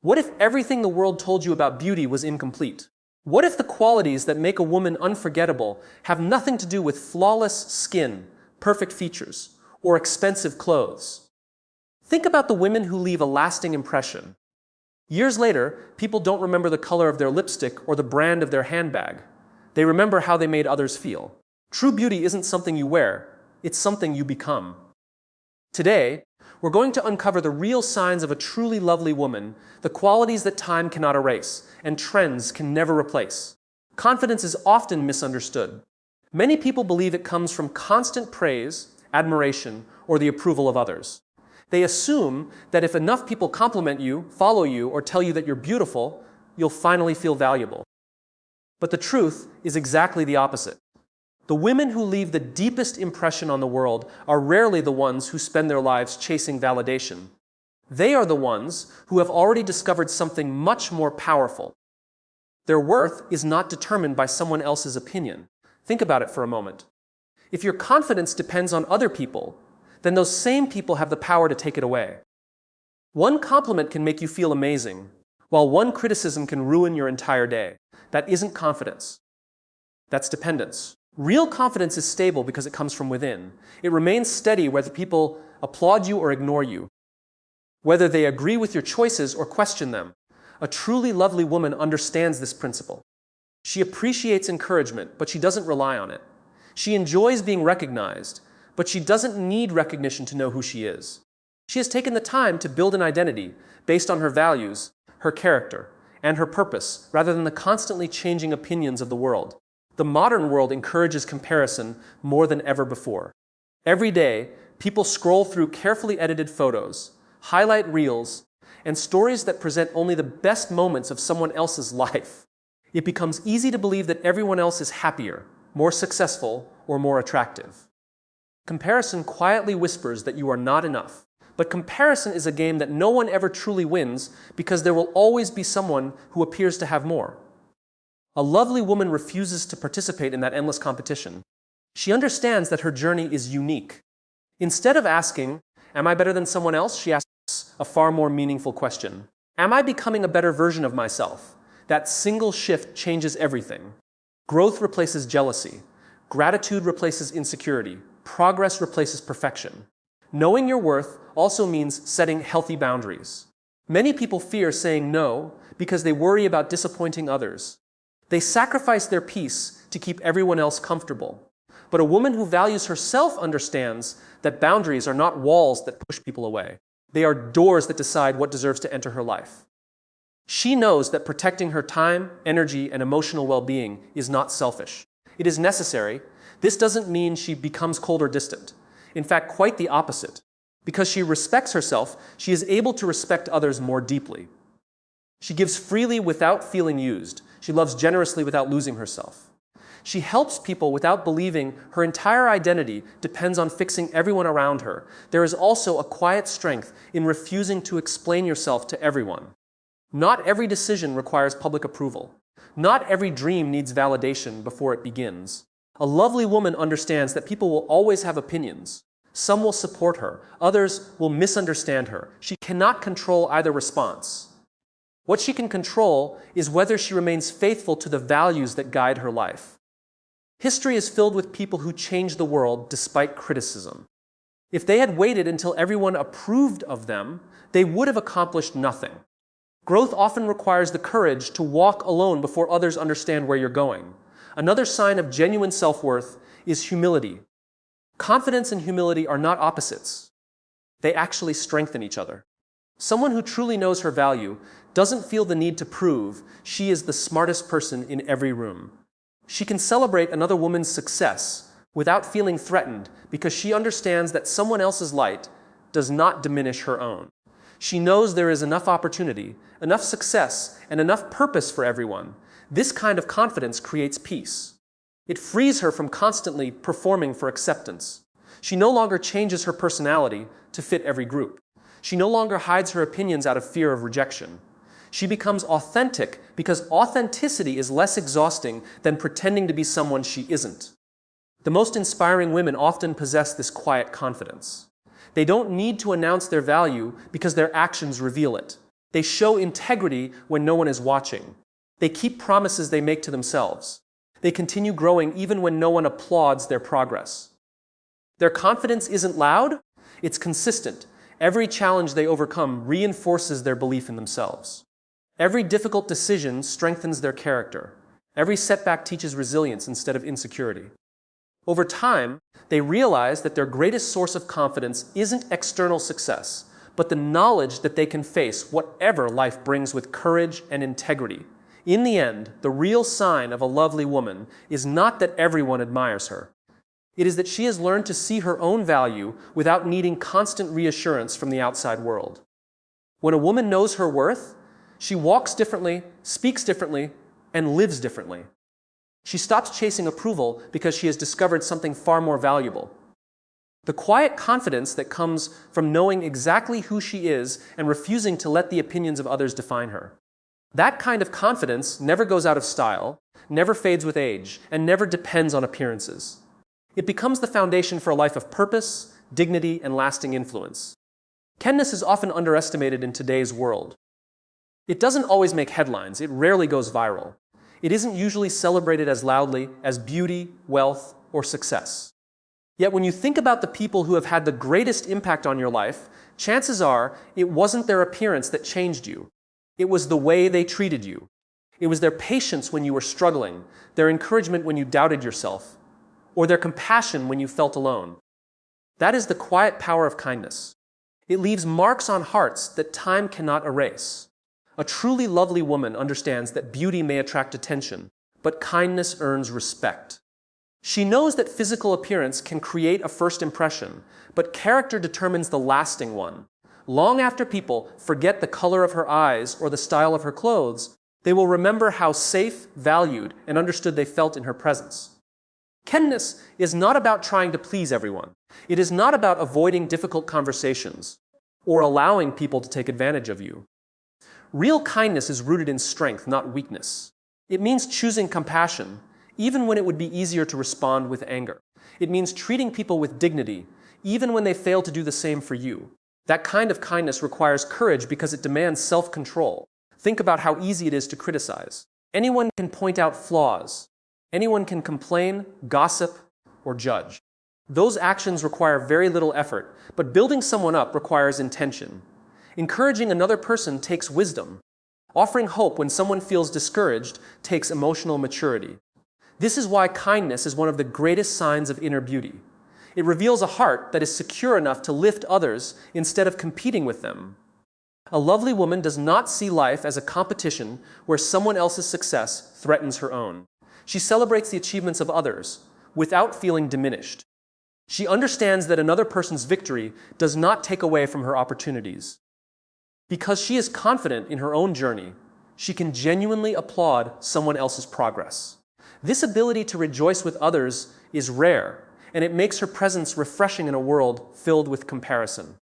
What if everything the world told you about beauty was incomplete? What if the qualities that make a woman unforgettable have nothing to do with flawless skin, perfect features, or expensive clothes? Think about the women who leave a lasting impression. Years later, people don't remember the color of their lipstick or the brand of their handbag. They remember how they made others feel. True beauty isn't something you wear, it's something you become. Today, we're going to uncover the real signs of a truly lovely woman, the qualities that time cannot erase, and trends can never replace. Confidence is often misunderstood. Many people believe it comes from constant praise, admiration, or the approval of others. They assume that if enough people compliment you, follow you, or tell you that you're beautiful, you'll finally feel valuable. But the truth is exactly the opposite. The women who leave the deepest impression on the world are rarely the ones who spend their lives chasing validation. They are the ones who have already discovered something much more powerful. Their worth is not determined by someone else's opinion. Think about it for a moment. If your confidence depends on other people, then those same people have the power to take it away. One compliment can make you feel amazing, while one criticism can ruin your entire day. That isn't confidence. That's dependence. Real confidence is stable because it comes from within. It remains steady whether people applaud you or ignore you, whether they agree with your choices or question them. A truly lovely woman understands this principle. She appreciates encouragement, but she doesn't rely on it. She enjoys being recognized, but she doesn't need recognition to know who she is. She has taken the time to build an identity based on her values, her character, and her purpose, rather than the constantly changing opinions of the world. The modern world encourages comparison more than ever before. Every day, people scroll through carefully edited photos, highlight reels, and stories that present only the best moments of someone else's life. It becomes easy to believe that everyone else is happier, more successful, or more attractive. Comparison quietly whispers that you are not enough. But comparison is a game that no one ever truly wins because there will always be someone who appears to have more. A lovely woman refuses to participate in that endless competition. She understands that her journey is unique. Instead of asking, "Am I better than someone else?" she asks a far more meaningful question. Am I becoming a better version of myself? That single shift changes everything. Growth replaces jealousy. Gratitude replaces insecurity. Progress replaces perfection. Knowing your worth also means setting healthy boundaries. Many people fear saying no because they worry about disappointing others. They sacrifice their peace to keep everyone else comfortable. But a woman who values herself understands that boundaries are not walls that push people away. They are doors that decide what deserves to enter her life. She knows that protecting her time, energy, and emotional well-being is not selfish. It is necessary. This doesn't mean she becomes cold or distant. In fact, quite the opposite. Because she respects herself, she is able to respect others more deeply. She gives freely without feeling used. She loves generously without losing herself. She helps people without believing her entire identity depends on fixing everyone around her. There is also a quiet strength in refusing to explain yourself to everyone. Not every decision requires public approval. Not every dream needs validation before it begins. A lovely woman understands that people will always have opinions. Some will support her, others will misunderstand her. She cannot control either response. What she can control is whether she remains faithful to the values that guide her life. History is filled with people who changed the world despite criticism. If they had waited until everyone approved of them, they would have accomplished nothing. Growth often requires the courage to walk alone before others understand where you're going. Another sign of genuine self-worth is humility. Confidence and humility are not opposites. They actually strengthen each other. Someone who truly knows her value doesn't feel the need to prove she is the smartest person in every room. She can celebrate another woman's success without feeling threatened because she understands that someone else's light does not diminish her own. She knows there is enough opportunity, enough success, and enough purpose for everyone. This kind of confidence creates peace. It frees her from constantly performing for acceptance. She no longer changes her personality to fit every group. She no longer hides her opinions out of fear of rejection. She becomes authentic because authenticity is less exhausting than pretending to be someone she isn't. The most inspiring women often possess this quiet confidence. They don't need to announce their value because their actions reveal it. They show integrity when no one is watching. They keep promises they make to themselves. They continue growing even when no one applauds their progress. Their confidence isn't loud, it's consistent. Every challenge they overcome reinforces their belief in themselves. Every difficult decision strengthens their character. Every setback teaches resilience instead of insecurity. Over time, they realize that their greatest source of confidence isn't external success, but the knowledge that they can face whatever life brings with courage and integrity. In the end, the real sign of a lovely woman is not that everyone admires her. It is that she has learned to see her own value without needing constant reassurance from the outside world. When a woman knows her worth, she walks differently, speaks differently, and lives differently. She stops chasing approval because she has discovered something far more valuable. The quiet confidence that comes from knowing exactly who she is and refusing to let the opinions of others define her. That kind of confidence never goes out of style, never fades with age, and never depends on appearances. It becomes the foundation for a life of purpose, dignity, and lasting influence. Kindness is often underestimated in today's world. It doesn't always make headlines, it rarely goes viral. It isn't usually celebrated as loudly as beauty, wealth, or success. Yet when you think about the people who have had the greatest impact on your life, chances are it wasn't their appearance that changed you. It was the way they treated you. It was their patience when you were struggling, their encouragement when you doubted yourself, or their compassion when you felt alone. That is the quiet power of kindness. It leaves marks on hearts that time cannot erase. A truly lovely woman understands that beauty may attract attention, but kindness earns respect. She knows that physical appearance can create a first impression, but character determines the lasting one. Long after people forget the color of her eyes or the style of her clothes, they will remember how safe, valued, and understood they felt in her presence. Kindness is not about trying to please everyone. It is not about avoiding difficult conversations or allowing people to take advantage of you. Real kindness is rooted in strength, not weakness. It means choosing compassion, even when it would be easier to respond with anger. It means treating people with dignity, even when they fail to do the same for you. That kind of kindness requires courage because it demands self-control. Think about how easy it is to criticize. Anyone can point out flaws. Anyone can complain, gossip, or judge. Those actions require very little effort, but building someone up requires intention. Encouraging another person takes wisdom. Offering hope when someone feels discouraged takes emotional maturity. This is why kindness is one of the greatest signs of inner beauty. It reveals a heart that is secure enough to lift others instead of competing with them. A lovely woman does not see life as a competition where someone else's success threatens her own. She celebrates the achievements of others without feeling diminished. She understands that another person's victory does not take away from her opportunities. Because she is confident in her own journey, she can genuinely applaud someone else's progress. This ability to rejoice with others is rare, and it makes her presence refreshing in a world filled with comparison.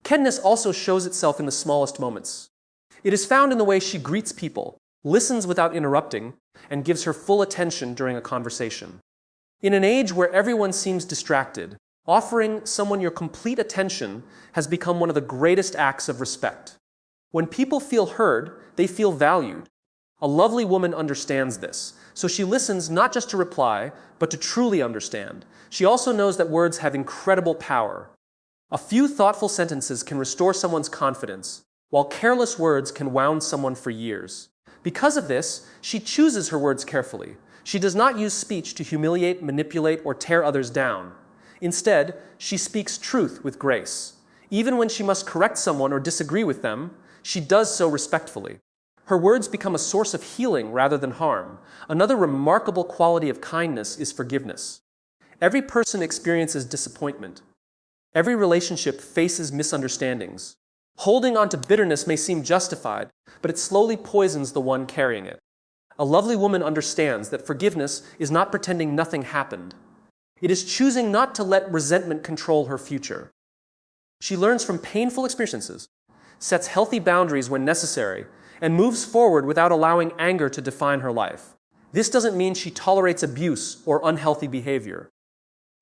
Kindness also shows itself in the smallest moments. It is found in the way she greets people, listens without interrupting, and gives her full attention during a conversation. In an age where everyone seems distracted, offering someone your complete attention has become one of the greatest acts of respect. When people feel heard, they feel valued. A lovely woman understands this, so she listens not just to reply, but to truly understand. She also knows that words have incredible power. A few thoughtful sentences can restore someone's confidence, while careless words can wound someone for years. Because of this, she chooses her words carefully. She does not use speech to humiliate, manipulate, or tear others down. Instead, she speaks truth with grace. Even when she must correct someone or disagree with them, she does so respectfully. Her words become a source of healing rather than harm. Another remarkable quality of kindness is forgiveness. Every person experiences disappointment. Every relationship faces misunderstandings. Holding on to bitterness may seem justified, but it slowly poisons the one carrying it. A lovely woman understands that forgiveness is not pretending nothing happened. It is choosing not to let resentment control her future. She learns from painful experiences, sets healthy boundaries when necessary, and moves forward without allowing anger to define her life. This doesn't mean she tolerates abuse or unhealthy behavior.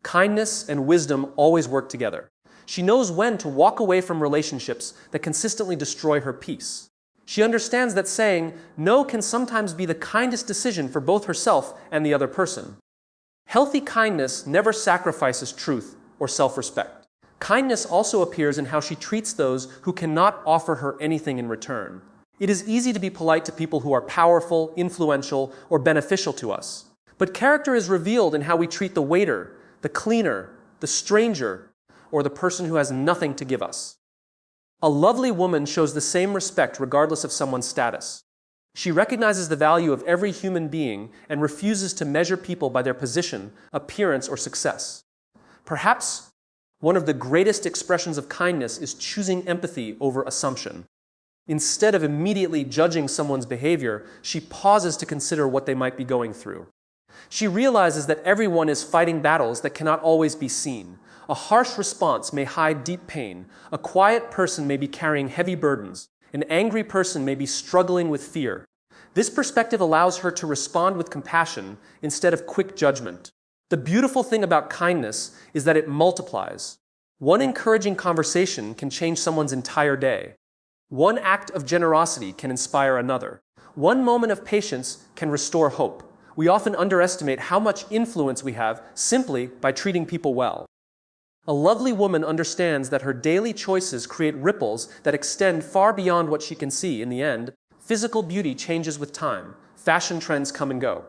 Kindness and wisdom always work together. She knows when to walk away from relationships that consistently destroy her peace. She understands that saying no can sometimes be the kindest decision for both herself and the other person. Healthy kindness never sacrifices truth or self-respect. Kindness also appears in how she treats those who cannot offer her anything in return. It is easy to be polite to people who are powerful, influential, or beneficial to us. But character is revealed in how we treat the waiter, the cleaner, the stranger, or the person who has nothing to give us. A lovely woman shows the same respect regardless of someone's status. She recognizes the value of every human being and refuses to measure people by their position, appearance, or success. Perhaps one of the greatest expressions of kindness is choosing empathy over assumption. Instead of immediately judging someone's behavior, she pauses to consider what they might be going through. She realizes that everyone is fighting battles that cannot always be seen. A harsh response may hide deep pain. A quiet person may be carrying heavy burdens. An angry person may be struggling with fear. This perspective allows her to respond with compassion instead of quick judgment. The beautiful thing about kindness is that it multiplies. One encouraging conversation can change someone's entire day. One act of generosity can inspire another. One moment of patience can restore hope. We often underestimate how much influence we have simply by treating people well. A lovely woman understands that her daily choices create ripples that extend far beyond what she can see. In the end, physical beauty changes with time. Fashion trends come and go.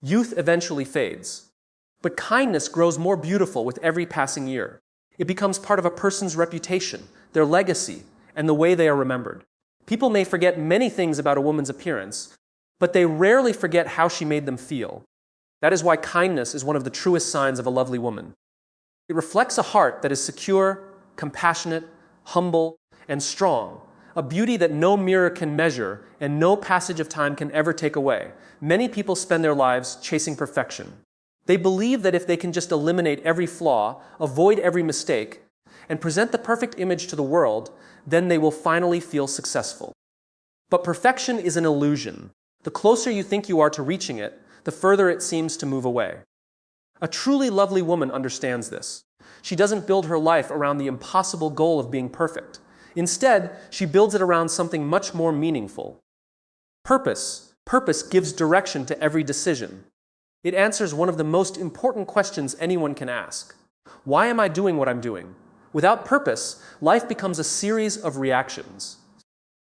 Youth eventually fades. But kindness grows more beautiful with every passing year. It becomes part of a person's reputation, their legacy, and the way they are remembered. People may forget many things about a woman's appearance, but they rarely forget how she made them feel. That is why kindness is one of the truest signs of a lovely woman. It reflects a heart that is secure, compassionate, humble, and strong, a beauty that no mirror can measure and no passage of time can ever take away. Many people spend their lives chasing perfection. They believe that if they can just eliminate every flaw, avoid every mistake, and present the perfect image to the world, then they will finally feel successful. But perfection is an illusion. The closer you think you are to reaching it, the further it seems to move away. A truly lovely woman understands this. She doesn't build her life around the impossible goal of being perfect. Instead, she builds it around something much more meaningful. Purpose. Purpose gives direction to every decision. It answers one of the most important questions anyone can ask. Why am I doing what I'm doing? Without purpose, life becomes a series of reactions.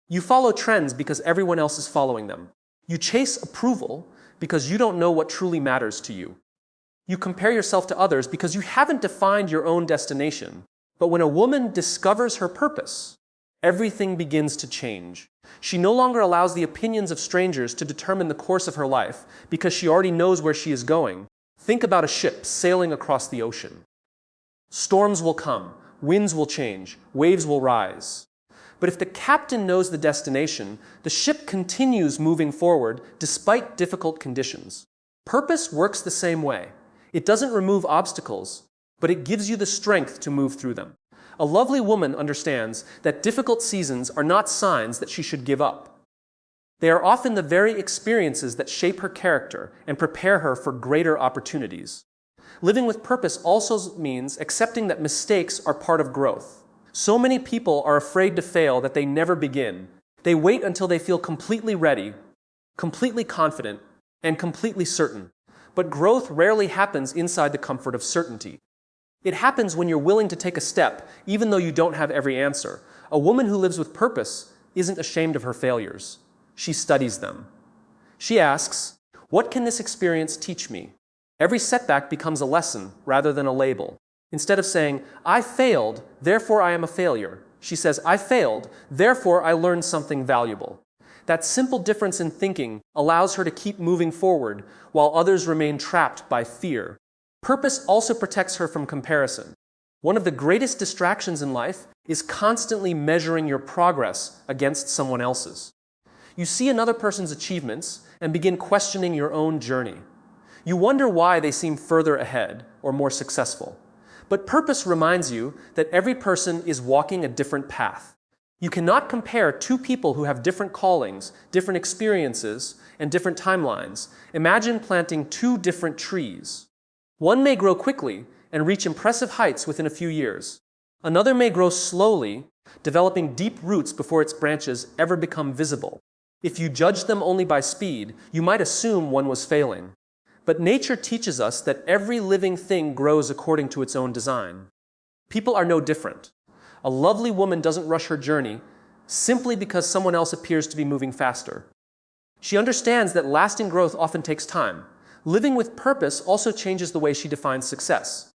You follow trends because everyone else is following them. You chase approval because you don't know what truly matters to you. You compare yourself to others because you haven't defined your own destination. But when a woman discovers her purpose, everything begins to change. She no longer allows the opinions of strangers to determine the course of her life because she already knows where she is going. Think about a ship sailing across the ocean. Storms will come, winds will change, waves will rise. But if the captain knows the destination, the ship continues moving forward despite difficult conditions. Purpose works the same way. It doesn't remove obstacles, but it gives you the strength to move through them. A lovely woman understands that difficult seasons are not signs that she should give up. They are often the very experiences that shape her character and prepare her for greater opportunities. Living with purpose also means accepting that mistakes are part of growth. So many people are afraid to fail that they never begin. They wait until they feel completely ready, completely confident, and completely certain. But growth rarely happens inside the comfort of certainty. It happens when you're willing to take a step, even though you don't have every answer. A woman who lives with purpose isn't ashamed of her failures. She studies them. She asks, what can this experience teach me? Every setback becomes a lesson rather than a label. Instead of saying, I failed, therefore I am a failure, she says, I failed, therefore I learned something valuable. That simple difference in thinking allows her to keep moving forward while others remain trapped by fear. Purpose also protects her from comparison. One of the greatest distractions in life is constantly measuring your progress against someone else's. You see another person's achievements and begin questioning your own journey. You wonder why they seem further ahead or more successful. But purpose reminds you that every person is walking a different path. You cannot compare two people who have different callings, different experiences, and different timelines. Imagine planting two different trees. One may grow quickly and reach impressive heights within a few years. Another may grow slowly developing deep roots before its branches ever become visible. If you judge them only by speed, you might assume one was failing. But nature teaches us that every living thing grows according to its own design. People are no different. A lovely woman doesn't rush her journey simply because someone else appears to be moving faster. She understands that lasting growth often takes time. Living with purpose also changes the way she defines success.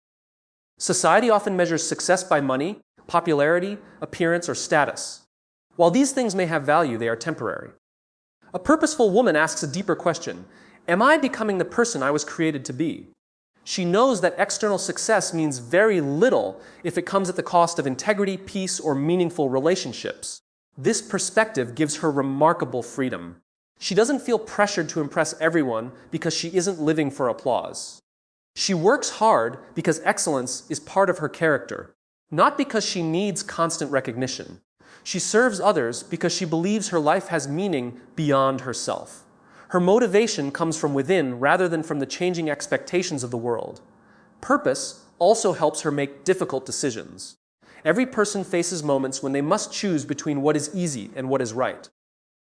Society often measures success by money, popularity, appearance, or status. While these things may have value, they are temporary. A purposeful woman asks a deeper question: am I becoming the person I was created to be? She knows that external success means very little if it comes at the cost of integrity, peace, or meaningful relationships. This perspective gives her remarkable freedom. She doesn't feel pressured to impress everyone because she isn't living for applause. She works hard because excellence is part of her character, not because she needs constant recognition. She serves others because she believes her life has meaning beyond herself. Her motivation comes from within rather than from the changing expectations of the world. Purpose also helps her make difficult decisions. Every person faces moments when they must choose between what is easy and what is right.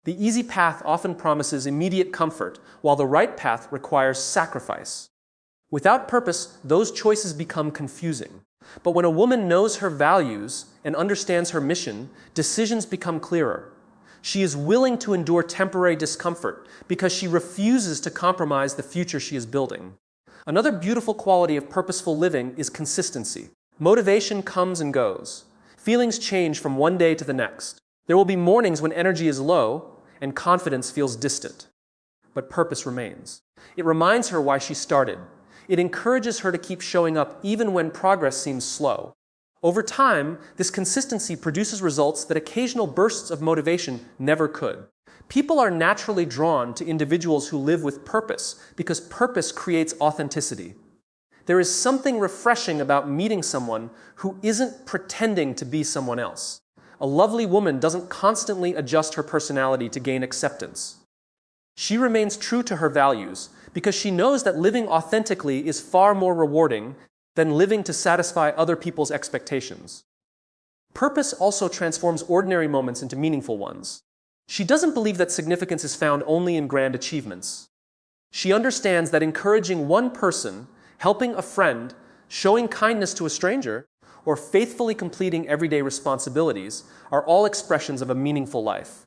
The easy path often promises immediate comfort, while the right path requires sacrifice. Without purpose, those choices become confusing. But when a woman knows her values and understands her mission, decisions become clearer. She is willing to endure temporary discomfort because she refuses to compromise the future she is building. Another beautiful quality of purposeful living is consistency. Motivation comes and goes. Feelings change from one day to the next. There will be mornings when energy is low and confidence feels distant. But purpose remains. It reminds her why she started. It encourages her to keep showing up even when progress seems slow. Over time, this consistency produces results that occasional bursts of motivation never could. People are naturally drawn to individuals who live with purpose because purpose creates authenticity. There is something refreshing about meeting someone who isn't pretending to be someone else. A lovely woman doesn't constantly adjust her personality to gain acceptance. She remains true to her values because she knows that living authentically is far more rewarding than living to satisfy other people's expectations. Purpose also transforms ordinary moments into meaningful ones. She doesn't believe that significance is found only in grand achievements. She understands that encouraging one person, helping a friend, showing kindness to a stranger, or faithfully completing everyday responsibilities are all expressions of a meaningful life.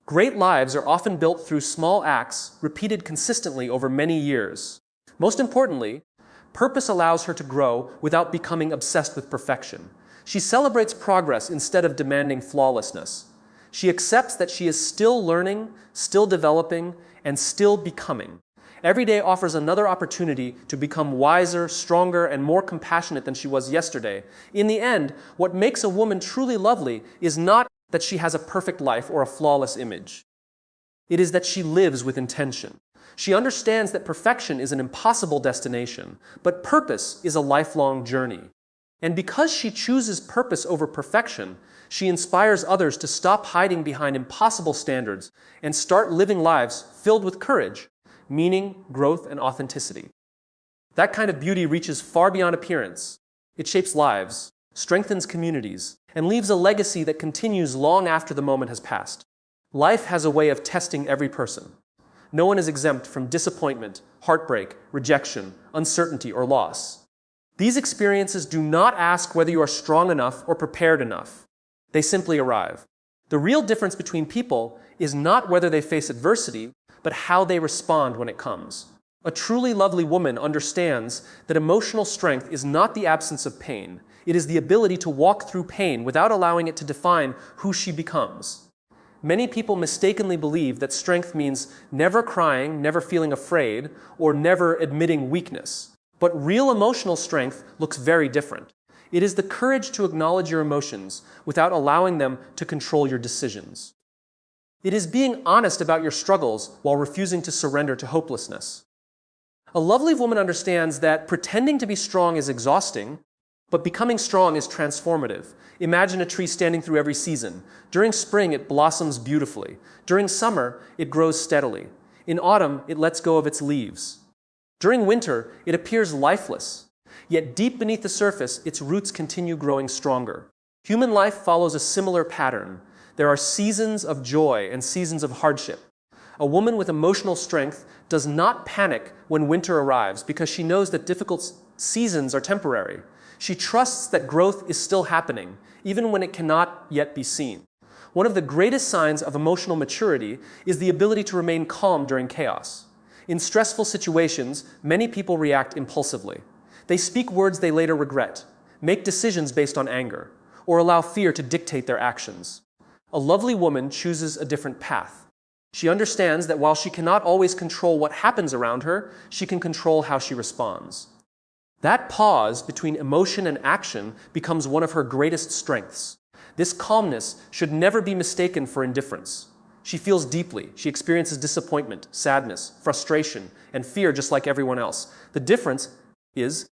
Great lives are often built through small acts repeated consistently over many years. Most importantly, purpose allows her to grow without becoming obsessed with perfection. She celebrates progress instead of demanding flawlessness. She accepts that she is still learning, still developing, and still becoming. Every day offers another opportunity to become wiser, stronger, and more compassionate than she was yesterday. In the end, what makes a woman truly lovely is not that she has a perfect life or a flawless image. It is that she lives with intention. She understands that perfection is an impossible destination, but purpose is a lifelong journey. And because she chooses purpose over perfection, she inspires others to stop hiding behind impossible standards and start living lives filled with courage, meaning, growth, and authenticity. That kind of beauty reaches far beyond appearance. It shapes lives, strengthens communities, and leaves a legacy that continues long after the moment has passed. Life has a way of testing every person. No one is exempt from disappointment, heartbreak, rejection, uncertainty, or loss. These experiences do not ask whether you are strong enough or prepared enough. They simply arrive. The real difference between people is not whether they face adversity, but how they respond when it comes. A truly lovely woman understands that emotional strength is not the absence of pain. It is the ability to walk through pain without allowing it to define who she becomes. Many people mistakenly believe that strength means never crying, never feeling afraid, or never admitting weakness. But real emotional strength looks very different. It is the courage to acknowledge your emotions without allowing them to control your decisions. It is being honest about your struggles while refusing to surrender to hopelessness. A lovely woman understands that pretending to be strong is exhausting, but becoming strong is transformative. Imagine a tree standing through every season. During spring, it blossoms beautifully. During summer, it grows steadily. In autumn, it lets go of its leaves. During winter, it appears lifeless. Yet deep beneath the surface, its roots continue growing stronger. Human life follows a similar pattern. There are seasons of joy and seasons of hardship. A woman with emotional strength does not panic when winter arrives because she knows that difficult seasons are temporary. She trusts that growth is still happening, even when it cannot yet be seen. One of the greatest signs of emotional maturity is the ability to remain calm during chaos. In stressful situations, many people react impulsively. They speak words they later regret, make decisions based on anger, or allow fear to dictate their actions. A lovely woman chooses a different path. She understands that while she cannot always control what happens around her, she can control how she responds. That pause between emotion and action becomes one of her greatest strengths. This calmness should never be mistaken for indifference. She feels deeply. She experiences disappointment, sadness, frustration, and fear just like everyone else. The difference is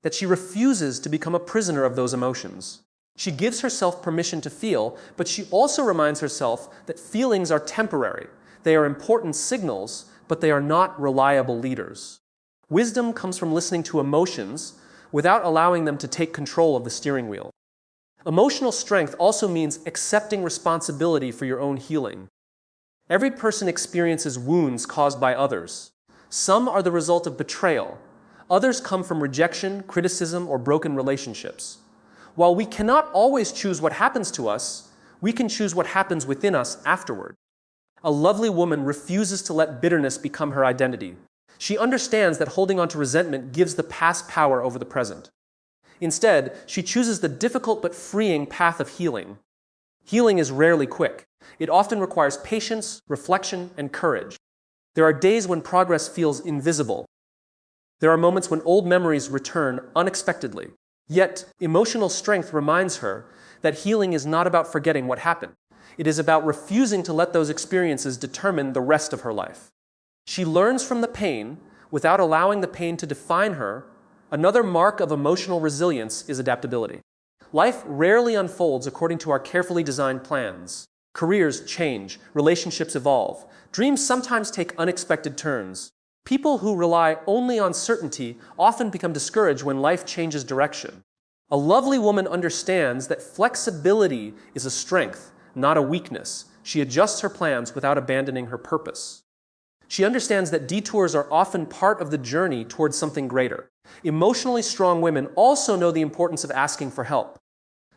that she refuses to become a prisoner of those emotions. She gives herself permission to feel, but she also reminds herself that feelings are temporary. They are important signals, but they are not reliable leaders. Wisdom comes from listening to emotions without allowing them to take control of the steering wheel. Emotional strength also means accepting responsibility for your own healing. Every person experiences wounds caused by others. Some are the result of betrayal. Others come from rejection, criticism, or broken relationships. While we cannot always choose what happens to us, we can choose what happens within us afterward. A lovely woman refuses to let bitterness become her identity. She understands that holding on to resentment gives the past power over the present. Instead, she chooses the difficult but freeing path of healing. Healing is rarely quick. It often requires patience, reflection, and courage. There are days when progress feels invisible. There are moments when old memories return unexpectedly. Yet, emotional strength reminds her that healing is not about forgetting what happened. It is about refusing to let those experiences determine the rest of her life. She learns from the pain without allowing the pain to define her. Another mark of emotional resilience is adaptability. Life rarely unfolds according to our carefully designed plans. Careers change, relationships evolve, dreams sometimes take unexpected turns. People who rely only on certainty often become discouraged when life changes direction. A lovely woman understands that flexibility is a strength, not a weakness. She adjusts her plans without abandoning her purpose. She understands that detours are often part of the journey towards something greater. Emotionally strong women also know the importance of asking for help.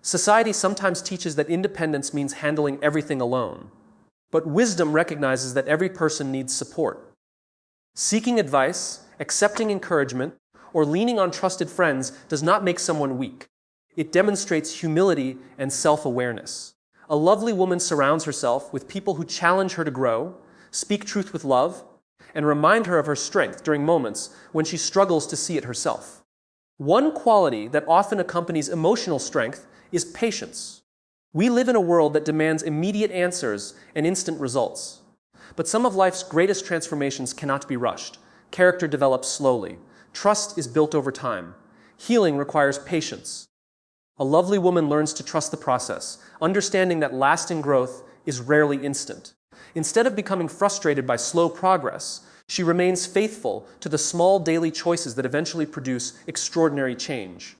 Society sometimes teaches that independence means handling everything alone. But wisdom recognizes that every person needs support. Seeking advice, accepting encouragement, or leaning on trusted friends does not make someone weak. It demonstrates humility and self-awareness. A lovely woman surrounds herself with people who challenge her to grow, speak truth with love, and remind her of her strength during moments when she struggles to see it herself. One quality that often accompanies emotional strength is patience. We live in a world that demands immediate answers and instant results. But some of life's greatest transformations cannot be rushed. Character develops slowly. Trust is built over time. Healing requires patience. A lovely woman learns to trust the process, understanding that lasting growth is rarely instant. Instead of becoming frustrated by slow progress, she remains faithful to the small daily choices that eventually produce extraordinary change.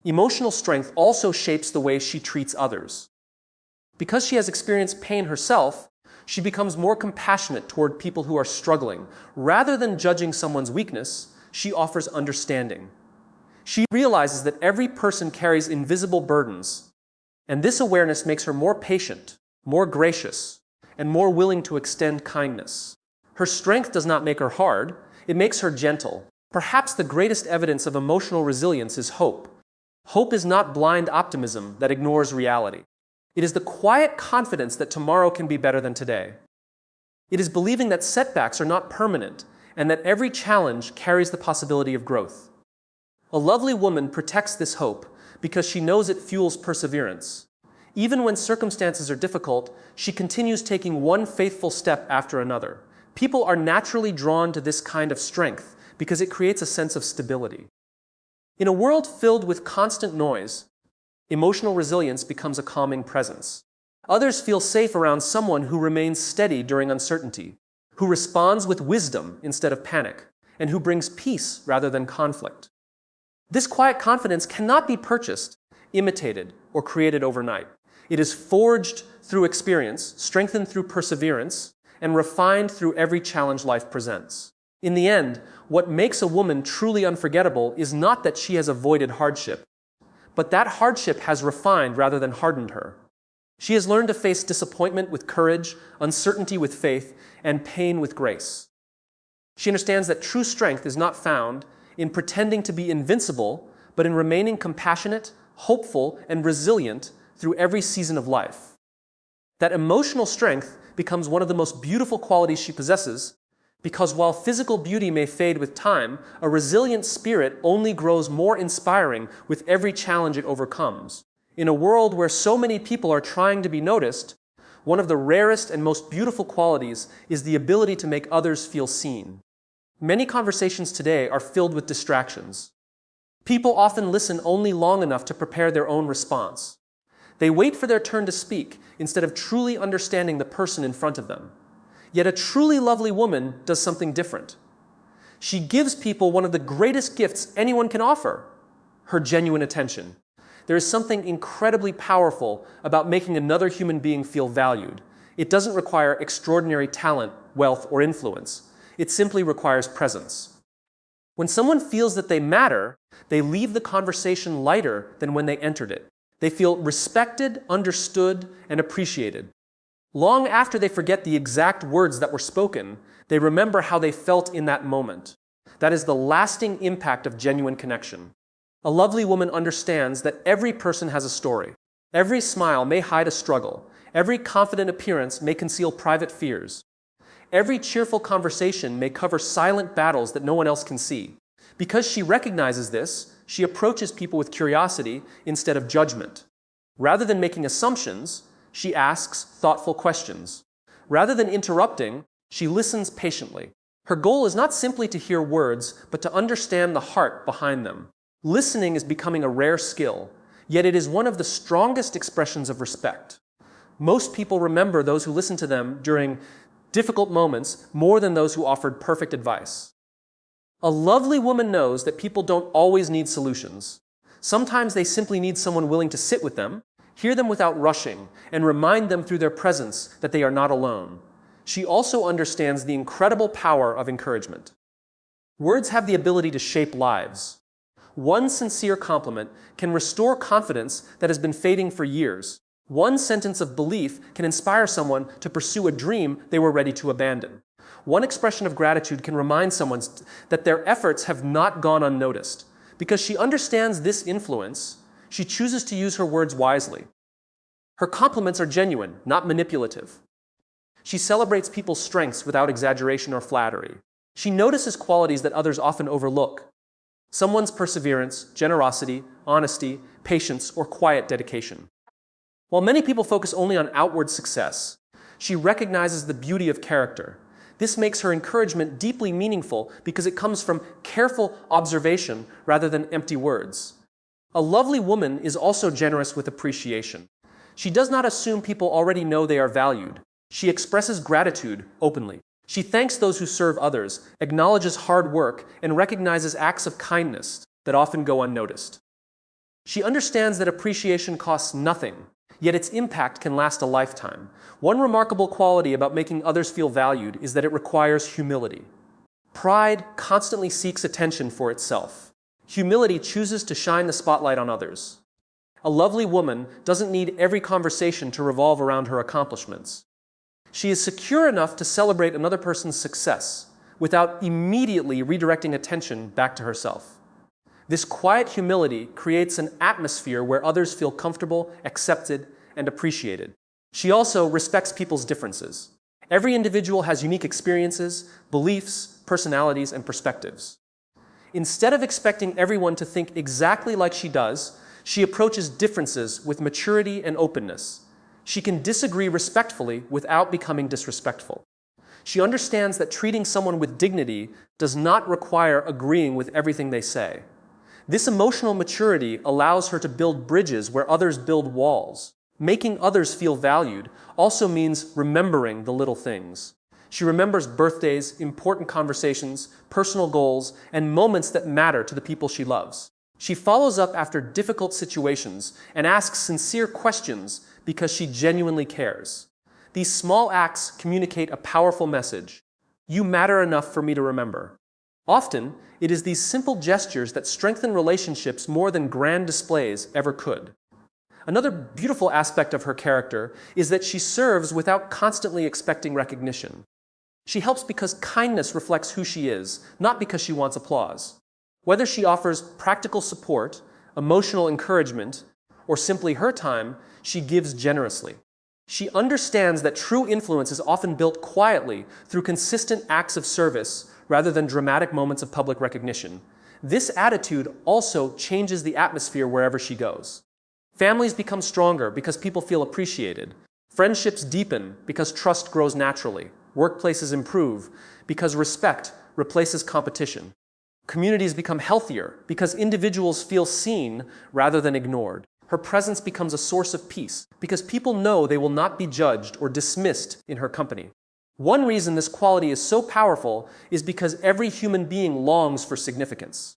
Emotional strength also shapes the way she treats others. Because she has experienced pain herself, she becomes more compassionate toward people who are struggling. Rather than judging someone's weakness, she offers understanding. She realizes that every person carries invisible burdens, and this awareness makes her more patient, more gracious, and more willing to extend kindness. Her strength does not make her hard, it makes her gentle. Perhaps the greatest evidence of emotional resilience is hope. Hope is not blind optimism that ignores reality. It is the quiet confidence that tomorrow can be better than today. It is believing that setbacks are not permanent and that every challenge carries the possibility of growth. A lovely woman protects this hope because she knows it fuels perseverance. Even when circumstances are difficult, she continues taking one faithful step after another. People are naturally drawn to this kind of strength because it creates a sense of stability. In a world filled with constant noise, emotional resilience becomes a calming presence. Others feel safe around someone who remains steady during uncertainty, who responds with wisdom instead of panic, and who brings peace rather than conflict. This quiet confidence cannot be purchased, imitated, or created overnight. It is forged through experience, strengthened through perseverance, and refined through every challenge life presents. In the end, what makes a woman truly unforgettable is not that she has avoided hardship, but that hardship has refined rather than hardened her. She has learned to face disappointment with courage, uncertainty with faith, and pain with grace. She understands that true strength is not found in pretending to be invincible, but in remaining compassionate, hopeful, and resilient through every season of life. That emotional strength becomes one of the most beautiful qualities she possesses, because while physical beauty may fade with time, a resilient spirit only grows more inspiring with every challenge it overcomes. In a world where so many people are trying to be noticed, one of the rarest and most beautiful qualities is the ability to make others feel seen. Many conversations today are filled with distractions. People often listen only long enough to prepare their own response. They wait for their turn to speak instead of truly understanding the person in front of them. Yet a truly lovely woman does something different. She gives people one of the greatest gifts anyone can offer, her genuine attention. There is something incredibly powerful about making another human being feel valued. It doesn't require extraordinary talent, wealth, or influence. It simply requires presence. When someone feels that they matter, they leave the conversation lighter than when they entered it. They feel respected, understood, and appreciated. Long after they forget the exact words that were spoken, they remember how they felt in that moment. That is the lasting impact of genuine connection. A lovely woman understands that every person has a story. Every smile may hide a struggle. Every confident appearance may conceal private fears. Every cheerful conversation may cover silent battles that no one else can see. Because she recognizes this, she approaches people with curiosity instead of judgment. Rather than making assumptions, she asks thoughtful questions. Rather than interrupting, she listens patiently. Her goal is not simply to hear words, but to understand the heart behind them. Listening is becoming a rare skill, yet it is one of the strongest expressions of respect. Most people remember those who listen to them during difficult moments more than those who offered perfect advice. A lovely woman knows that people don't always need solutions. Sometimes they simply need someone willing to sit with them, hear them without rushing, and remind them through their presence that they are not alone. She also understands the incredible power of encouragement. Words have the ability to shape lives. One sincere compliment can restore confidence that has been fading for years. One sentence of belief can inspire someone to pursue a dream they were ready to abandon. One expression of gratitude can remind someone that their efforts have not gone unnoticed. Because she understands this influence, she chooses to use her words wisely. Her compliments are genuine, not manipulative. She celebrates people's strengths without exaggeration or flattery. She notices qualities that others often overlook. Someone's perseverance, generosity, honesty, patience, or quiet dedication. While many people focus only on outward success, she recognizes the beauty of character. This makes her encouragement deeply meaningful because it comes from careful observation rather than empty words. A lovely woman is also generous with appreciation. She does not assume people already know they are valued. She expresses gratitude openly. She thanks those who serve others, acknowledges hard work, and recognizes acts of kindness that often go unnoticed. She understands that appreciation costs nothing, yet its impact can last a lifetime. One remarkable quality about making others feel valued is that it requires humility. Pride constantly seeks attention for itself. Humility chooses to shine the spotlight on others. A lovely woman doesn't need every conversation to revolve around her accomplishments. She is secure enough to celebrate another person's success without immediately redirecting attention back to herself. This quiet humility creates an atmosphere where others feel comfortable, accepted, and appreciated. She also respects people's differences. Every individual has unique experiences, beliefs, personalities, and perspectives. Instead of expecting everyone to think exactly like she does, she approaches differences with maturity and openness. She can disagree respectfully without becoming disrespectful. She understands that treating someone with dignity does not require agreeing with everything they say. This emotional maturity allows her to build bridges where others build walls. Making others feel valued also means remembering the little things. She remembers birthdays, important conversations, personal goals, and moments that matter to the people she loves. She follows up after difficult situations and asks sincere questions because she genuinely cares. These small acts communicate a powerful message. You matter enough for me to remember. Often, it is these simple gestures that strengthen relationships more than grand displays ever could. Another beautiful aspect of her character is that she serves without constantly expecting recognition. She helps because kindness reflects who she is, not because she wants applause. Whether she offers practical support, emotional encouragement, or simply her time, she gives generously. She understands that true influence is often built quietly through consistent acts of service rather than dramatic moments of public recognition. This attitude also changes the atmosphere wherever she goes. Families become stronger because people feel appreciated. Friendships deepen because trust grows naturally. Workplaces improve because respect replaces competition. Communities become healthier because individuals feel seen rather than ignored. Her presence becomes a source of peace because people know they will not be judged or dismissed in her company. One reason this quality is so powerful is because every human being longs for significance.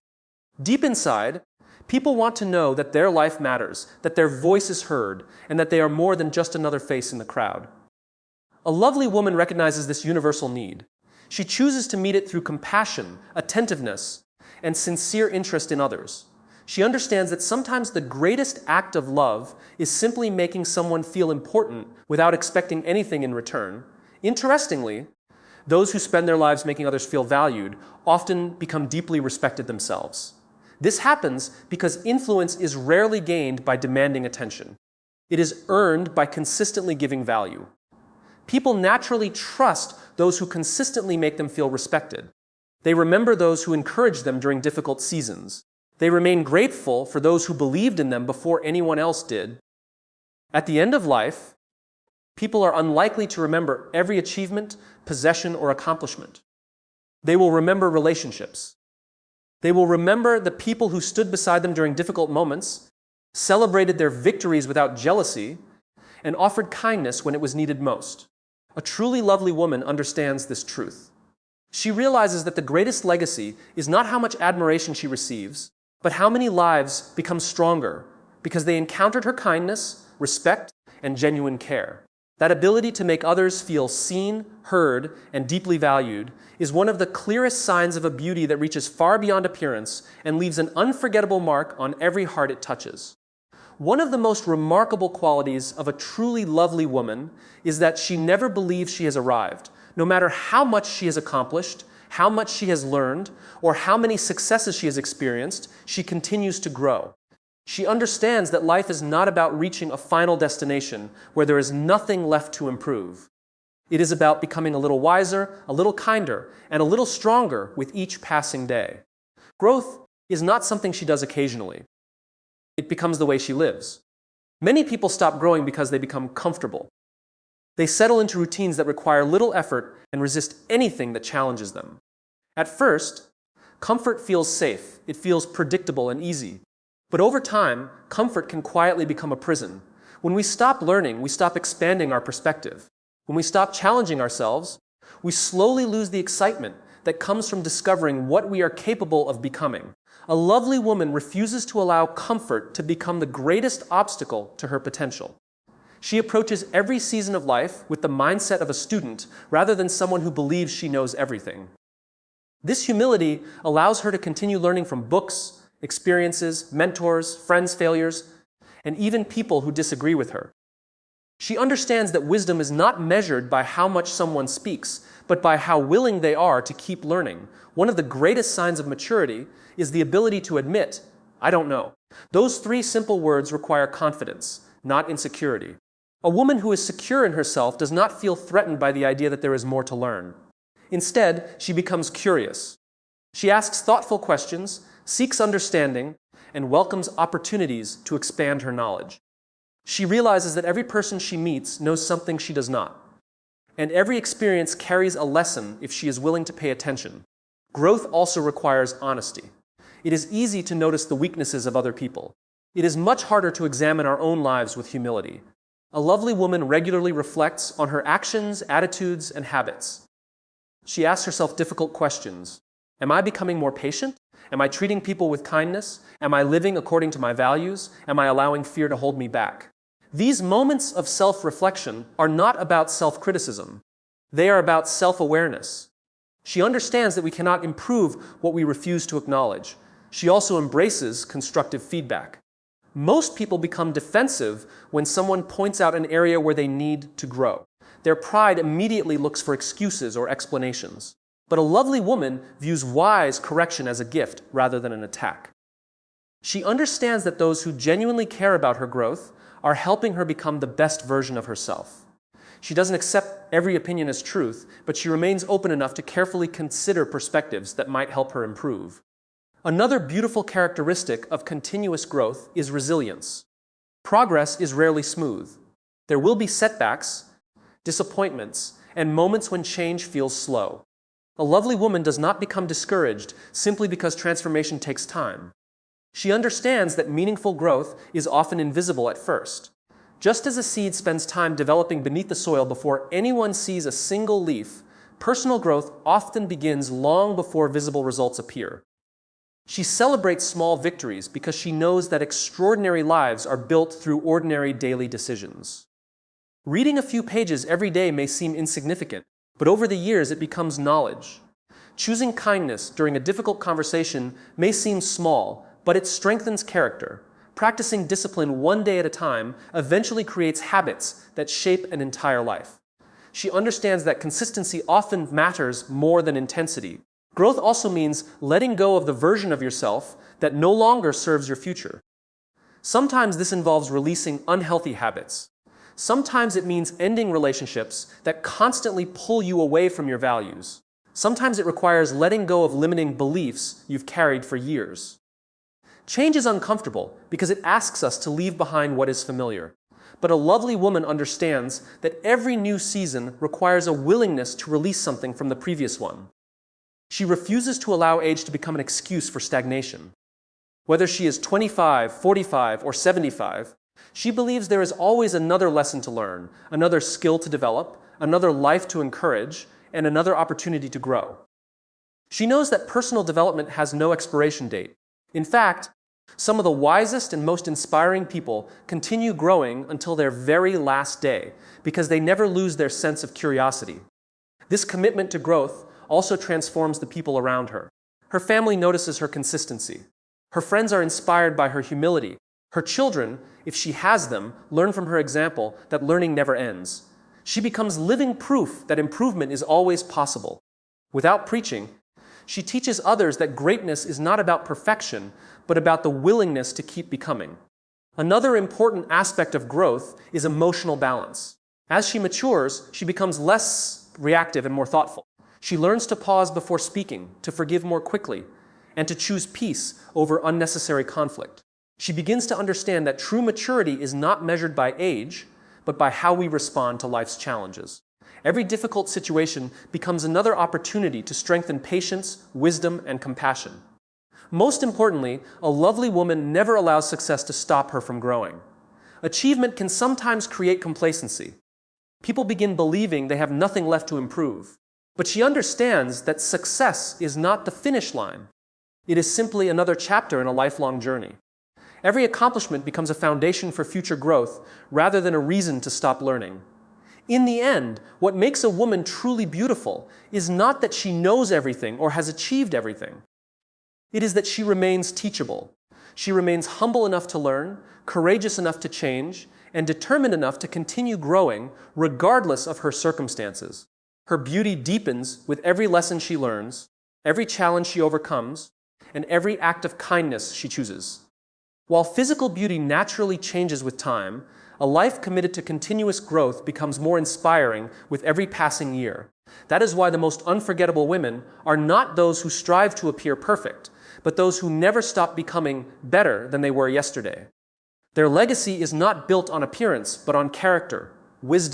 Deep inside, people want to know that their life matters, that their voice is heard, and that they are more than just another face in the crowd. A lovely woman recognizes this universal need. She chooses to meet it through compassion, attentiveness, and sincere interest in others. She understands that sometimes the greatest act of love is simply making someone feel important without expecting anything in return. Interestingly, those who spend their lives making others feel valued often become deeply respected themselves. This happens because influence is rarely gained by demanding attention. It is earned by consistently giving value. People naturally trust those who consistently make them feel respected. They remember those who encouraged them during difficult seasons. They remain grateful for those who believed in them before anyone else did. At the end of life, people are unlikely to remember every achievement, possession, or accomplishment. They will remember relationships. They will remember the people who stood beside them during difficult moments, celebrated their victories without jealousy, and offered kindness when it was needed most. A truly lovely woman understands this truth. She realizes that the greatest legacy is not how much admiration she receives, but how many lives become stronger because they encountered her kindness, respect, and genuine care. That ability to make others feel seen, heard, and deeply valued is one of the clearest signs of a beauty that reaches far beyond appearance and leaves an unforgettable mark on every heart it touches. One of the most remarkable qualities of a truly lovely woman is that she never believes she has arrived. No matter how much she has accomplished, how much she has learned, or how many successes she has experienced, she continues to grow. She understands that life is not about reaching a final destination where there is nothing left to improve. It is about becoming a little wiser, a little kinder, and a little stronger with each passing day. Growth is not something she does occasionally. It becomes the way she lives. Many people stop growing because they become comfortable. They settle into routines that require little effort and resist anything that challenges them. At first, comfort feels safe. It feels predictable and easy. But over time, comfort can quietly become a prison. When we stop learning, we stop expanding our perspective. When we stop challenging ourselves, we slowly lose the excitement that comes from discovering what we are capable of becoming. A lovely woman refuses to allow comfort to become the greatest obstacle to her potential. She approaches every season of life with the mindset of a student rather than someone who believes she knows everything. This humility allows her to continue learning from books, experiences, mentors, friends' failures, and even people who disagree with her. She understands that wisdom is not measured by how much someone speaks, but by how willing they are to keep learning. One of the greatest signs of maturity is the ability to admit, "I don't know." Those three simple words require confidence, not insecurity. A woman who is secure in herself does not feel threatened by the idea that there is more to learn. Instead, she becomes curious. She asks thoughtful questions, seeks understanding, and welcomes opportunities to expand her knowledge. She realizes that every person she meets knows something she does not. And every experience carries a lesson if she is willing to pay attention. Growth also requires honesty. It is easy to notice the weaknesses of other people. It is much harder to examine our own lives with humility. A lovely woman regularly reflects on her actions, attitudes, and habits. She asks herself difficult questions. Am I becoming more patient? Am I treating people with kindness? Am I living according to my values? Am I allowing fear to hold me back? These moments of self-reflection are not about self-criticism. They are about self-awareness. She understands that we cannot improve what we refuse to acknowledge. She also embraces constructive feedback. Most people become defensive when someone points out an area where they need to grow. Their pride immediately looks for excuses or explanations. But a lovely woman views wise correction as a gift rather than an attack. She understands that those who genuinely care about her growth are helping her become the best version of herself. She doesn't accept every opinion as truth, but she remains open enough to carefully consider perspectives that might help her improve. Another beautiful characteristic of continuous growth is resilience. Progress is rarely smooth. There will be setbacks, disappointments, and moments when change feels slow. A lovely woman does not become discouraged simply because transformation takes time. She understands that meaningful growth is often invisible at first. Just as a seed spends time developing beneath the soil before anyone sees a single leaf, personal growth often begins long before visible results appear. She celebrates small victories because she knows that extraordinary lives are built through ordinary daily decisions. Reading a few pages every day may seem insignificant, but over the years it becomes knowledge. Choosing kindness during a difficult conversation may seem small, but it strengthens character. Practicing discipline one day at a time eventually creates habits that shape an entire life. She understands that consistency often matters more than intensity. Growth also means letting go of the version of yourself that no longer serves your future. Sometimes this involves releasing unhealthy habits. Sometimes it means ending relationships that constantly pull you away from your values. Sometimes it requires letting go of limiting beliefs you've carried for years. Change is uncomfortable because it asks us to leave behind what is familiar. But a lovely woman understands that every new season requires a willingness to release something from the previous one. She refuses to allow age to become an excuse for stagnation. Whether she is 25, 45, or 75, she believes there is always another lesson to learn, another skill to develop, another life to encourage, and another opportunity to grow. She knows that personal development has no expiration date. In fact, some of the wisest and most inspiring people continue growing until their very last day because they never lose their sense of curiosity. This commitment to growth also transforms the people around her. Her family notices her consistency. Her friends are inspired by her humility. Her children, if she has them, learn from her example that learning never ends. She becomes living proof that improvement is always possible. Without preaching, she teaches others that greatness is not about perfection, but about the willingness to keep becoming. Another important aspect of growth is emotional balance. As she matures, she becomes less reactive and more thoughtful. She learns to pause before speaking, to forgive more quickly, and to choose peace over unnecessary conflict. She begins to understand that true maturity is not measured by age, but by how we respond to life's challenges. Every difficult situation becomes another opportunity to strengthen patience, wisdom, and compassion. Most importantly, a lovely woman never allows success to stop her from growing. Achievement can sometimes create complacency. People begin believing they have nothing left to improve. But she understands that success is not the finish line. It is simply another chapter in a lifelong journey. Every accomplishment becomes a foundation for future growth rather than a reason to stop learning. In the end, what makes a woman truly beautiful is not that she knows everything or has achieved everything. It is that she remains teachable. She remains humble enough to learn, courageous enough to change, and determined enough to continue growing regardless of her circumstances. Her beauty deepens with every lesson she learns, every challenge she overcomes, and every act of kindness she chooses. While physical beauty naturally changes with time, a life committed to continuous growth becomes more inspiring with every passing year. That is why the most unforgettable women are not those who strive to appear perfect, but those who never stop becoming better than they were yesterday. Their legacy is not built on appearance, but on character, wisdom,